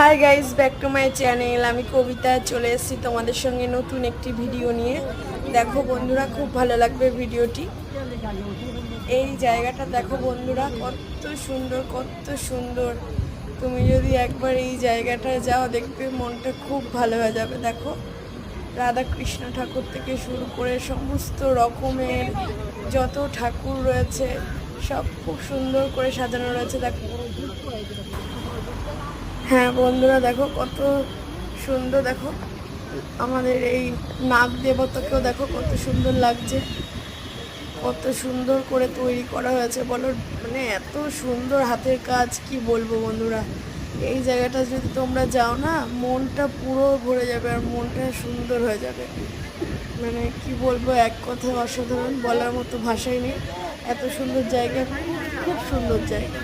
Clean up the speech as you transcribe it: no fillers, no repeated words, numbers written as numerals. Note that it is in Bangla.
Hi guys, back to my channel. আমি কবিতা চলে এসেছি তোমাদের সঙ্গে নতুন একটি ভিডিও নিয়ে। দেখো বন্ধুরা, খুব ভালো লাগবে ভিডিওটি। এই জায়গাটা দেখো বন্ধুরা, কত সুন্দর কত সুন্দর। তুমি যদি একবার এই জায়গাটায় যাও, দেখবে মনটা খুব ভালো হয়ে যাবে। দেখো, রাধা কৃষ্ণ ঠাকুর থেকে শুরু করে সমস্ত রকমের যত ঠাকুর রয়েছে সব খুব সুন্দর করে সাজানো রয়েছে। দেখো, হ্যাঁ বন্ধুরা, দেখো কত সুন্দর। দেখো আমাদের এই নাগ দেবতাকেও দেখো কত সুন্দর লাগছে, কত সুন্দর করে তৈরি করা হয়েছে বলো। মানে এত সুন্দর হাতের কাজ, কি বলবো বন্ধুরা। এই জায়গাটা যদি তোমরা যাও না, মনটা পুরো ভরে যাবে আর মনটা সুন্দর হয়ে যাবে। মানে কি বলবো, এক কথায় অসাধারণ, বলার মতো ভাষাই নেই। এত সুন্দর জায়গা, খুব খুব সুন্দর জায়গা।